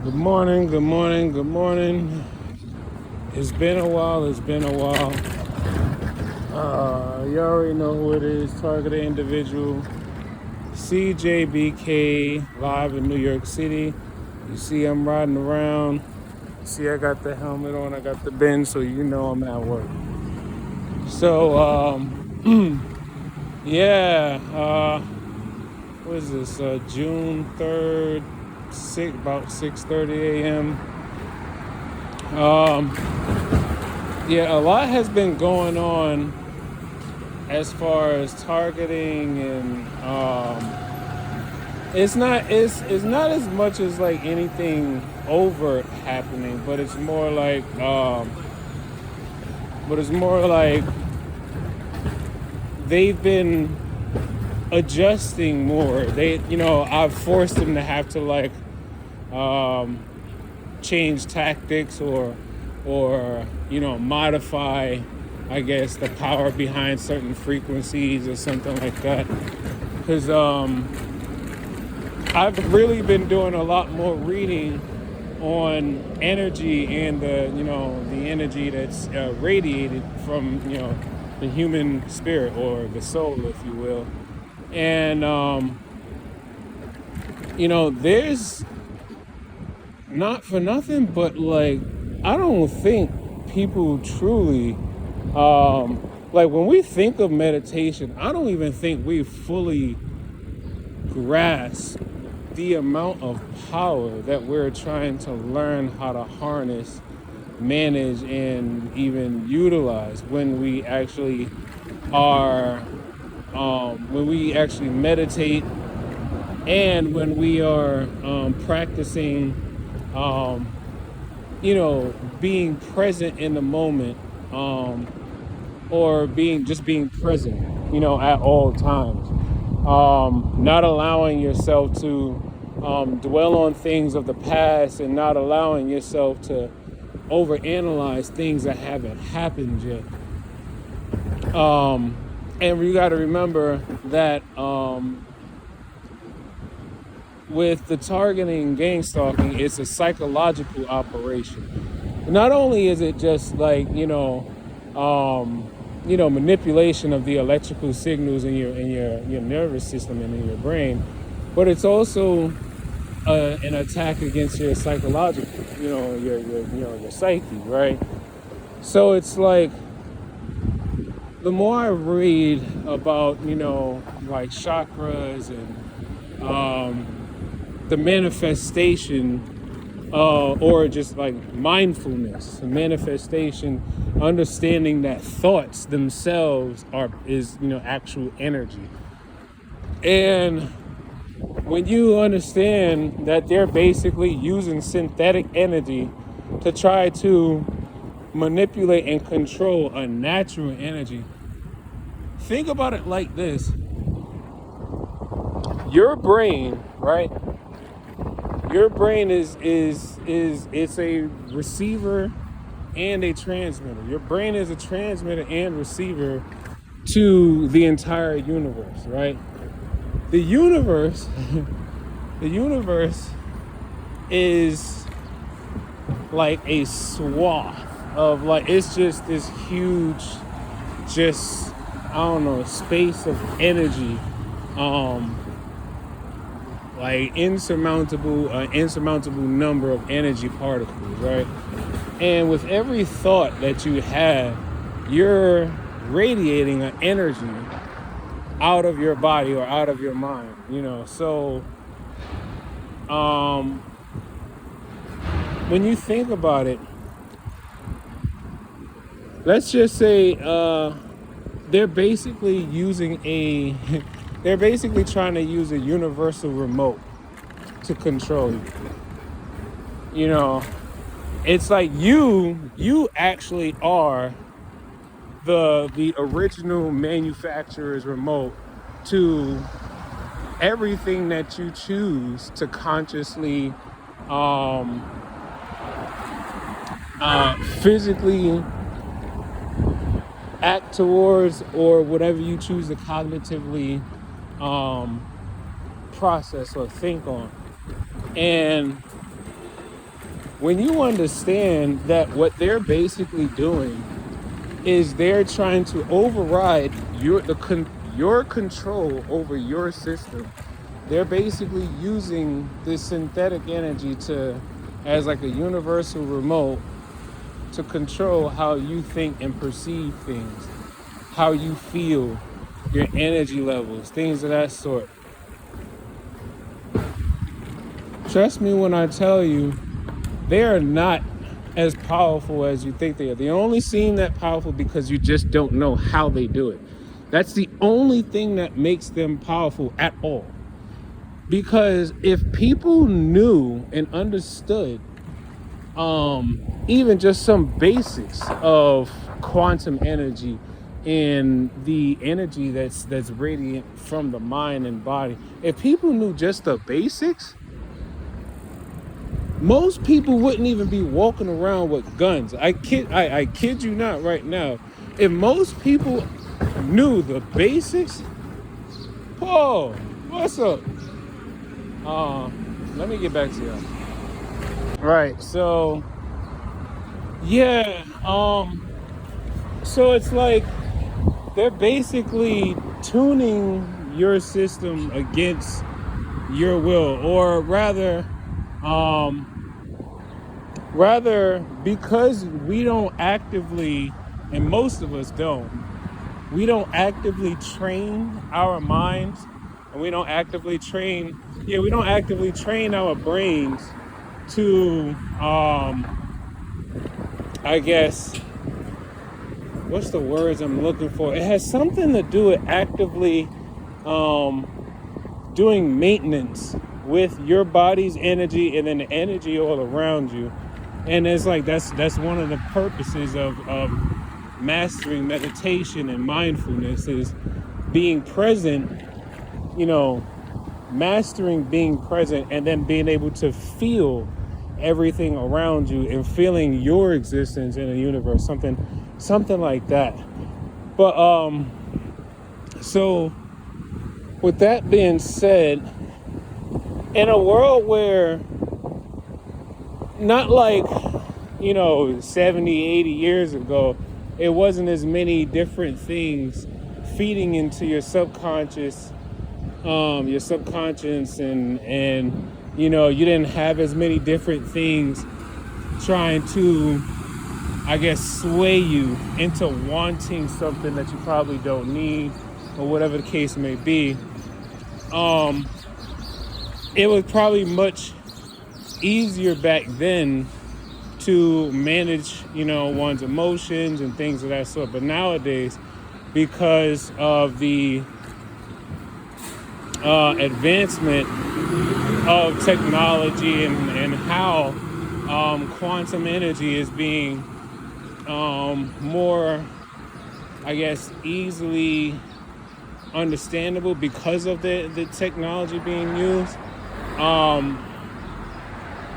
Good morning, good morning, good morning. It's been a while, it's been a while. You already know who it is, targeted individual. CJBK, live in New York City. You see I'm riding around. You see I got the helmet on, I got the bend, so you know I'm at work. So, yeah, what is this, June 3rd, about 6:30 a.m. Um, yeah, a lot has been going on as far as targeting and it's not as much as like anything overt happening, but it's more like they've been adjusting more. I've forced them to have to like um, change tactics or modify, I guess, the power behind certain frequencies or something like that. Because I've really been doing a lot more reading on energy and the energy that's radiated from the human spirit or the soul, if you will. And there's not for nothing, but like I don't think people truly like when we think of meditation, I don't even think we fully grasp the amount of power that we're trying to learn how to harness, manage, and even utilize when we actually are, when we actually meditate and when we are practicing, um, being present in the moment, or being present, at all times. Not allowing yourself to dwell on things of the past and not allowing yourself to overanalyze things that haven't happened yet. And you got to remember that with the targeting gang stalking, it's a psychological operation. Not only is it just like manipulation of the electrical signals in your nervous system and in your brain, but it's also an attack against your psychological, your psyche, right? So it's like the more I read about like chakras and the manifestation, or just like mindfulness, manifestation, understanding that thoughts themselves is actual energy. And when you understand that they're basically using synthetic energy to try to manipulate and control a natural energy, think about it like this. Your brain, right? Your brain is it's a receiver and a transmitter. Your brain is a transmitter and receiver to the entire universe, right? The universe, the universe is like a swath of like it's just this huge, just I don't know, space of energy, like insurmountable number of energy particles, right? And with every thought that you have, you're radiating an energy out of your body or out of your mind, So when you think about it, let's just say they're basically using they're basically trying to use a universal remote to control you. It's like you actually are the original manufacturer's remote to everything that you choose to consciously, physically act towards, or whatever you choose to cognitively process or think on. And when you understand that what they're basically doing is they're trying to override your control over your system. They're basically using this synthetic energy to as like a universal remote to control how you think and perceive things, how you feel, your energy levels, things of that sort. Trust me when I tell you, they are not as powerful as you think they are. They only seem that powerful because you just don't know how they do it. That's the only thing that makes them powerful at all. Because if people knew and understood even just some basics of quantum energy and the energy that's radiant from the mind and body, if people knew just the basics, most people wouldn't even be walking around with guns. I kid you not right now. If most people knew the basics, Paul, what's up? Let me get back to y'all. Right, so yeah, so it's like they're basically tuning your system against your will, or rather because we don't actively, and most of us don't, we don't actively train our minds, and we don't actively train our brains to I guess, what's the words I'm looking for? It has something to do with actively doing maintenance with your body's energy and then the energy all around you. And it's like that's one of the purposes of mastering meditation and mindfulness, is being present, mastering being present, and then being able to feel everything around you and feeling your existence in the universe, something like that. But so with that being said, in a world where, not like 70, 80 years ago, it wasn't as many different things feeding into your subconscious, and you didn't have as many different things trying to, I guess, sway you into wanting something that you probably don't need, or whatever the case may be. It was probably much easier back then to manage, one's emotions and things of that sort. But nowadays, because of the advancement of technology and how quantum energy is being more, I guess, easily understandable because of the technology being used,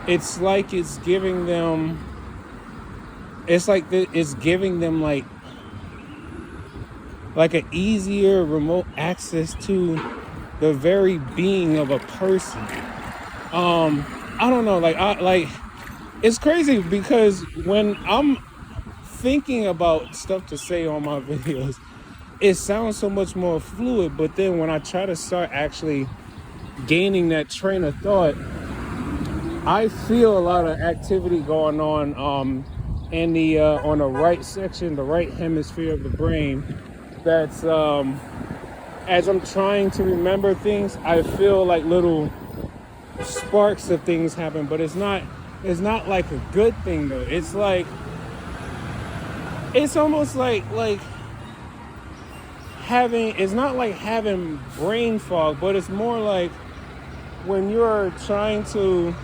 it's like it's giving them like an easier remote access to the very being of a person. I don't know, it's crazy because when I'm thinking about stuff to say on my videos, it sounds so much more fluid, but then when I try to start actually gaining that train of thought, I feel a lot of activity going on in the on the right section, the right hemisphere of the brain. That's as I'm trying to remember things, I feel like little sparks of things happen, but it's not like a good thing though. It's like, it's almost like it's not like having brain fog, but it's more like when you're trying to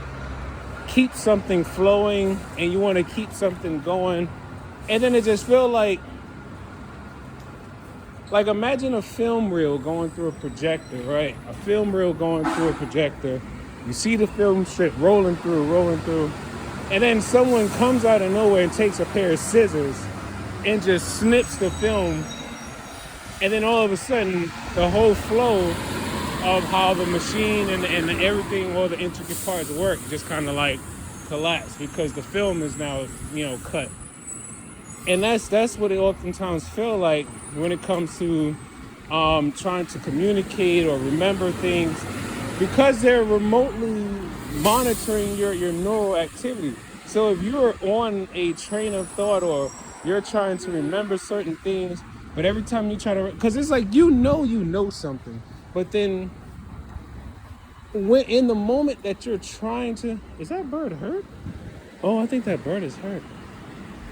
keep something flowing and you want to keep something going, and then it just feels like imagine a film reel going through a projector, right? A film reel going through a projector. You see the film strip rolling through, and then someone comes out of nowhere and takes a pair of scissors and just snips the film, and then all of a sudden the whole flow of how the machine and everything, all the intricate parts work, just kind of like collapse because the film is now, cut. And that's what it oftentimes feel like when it comes to trying to communicate or remember things, because they're remotely monitoring your neural activity. So if you're on a train of thought or you're trying to remember certain things, but every time you try to, because it's like you know something, but then when in the moment that you're trying to, is that bird hurt? Oh, I think that bird is hurt.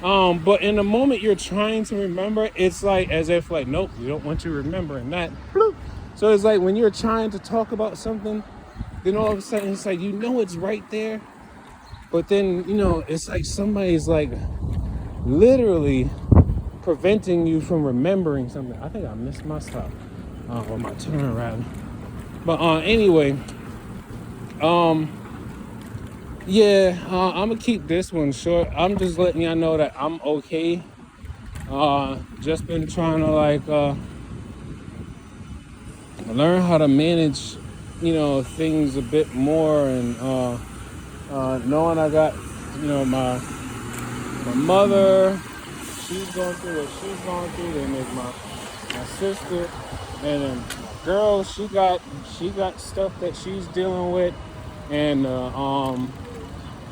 But in the moment you're trying to remember, it's like as if like, nope, we don't want you remembering that. Bloop. So it's like when you're trying to talk about something, then all of a sudden it's like it's right there, but then it's like somebody's like literally preventing you from remembering something. I think I missed my stop or my turn rather. But anyway, yeah, I'm gonna keep this one short. I'm just letting y'all know that I'm okay. Just been trying to like learn how to manage, things a bit more, and knowing I got, my mother, she's going through what she's going through. Then there's my sister, and then my girl, she got stuff that she's dealing with, and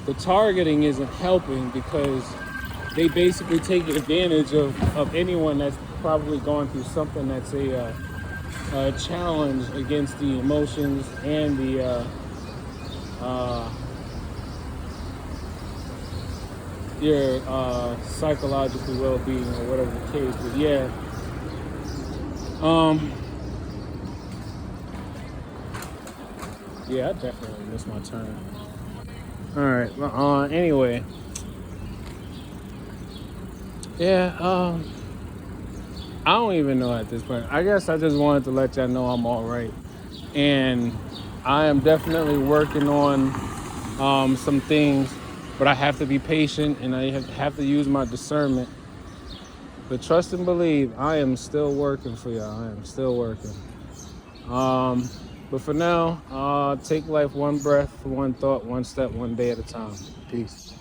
the targeting isn't helping because they basically take advantage of anyone that's probably going through something that's a challenge against the emotions and the your psychological well-being or whatever the case. But yeah, um, yeah, I definitely missed my turn. All right, well, anyway, yeah, I don't even know at this point. I guess I just wanted to let y'all know I'm all right, and I am definitely working on some things, but I have to be patient and I have to use my discernment. But trust and believe, I am still working for y'all. I am still working. But for now, take life one breath, one thought, one step, one day at a time. Peace.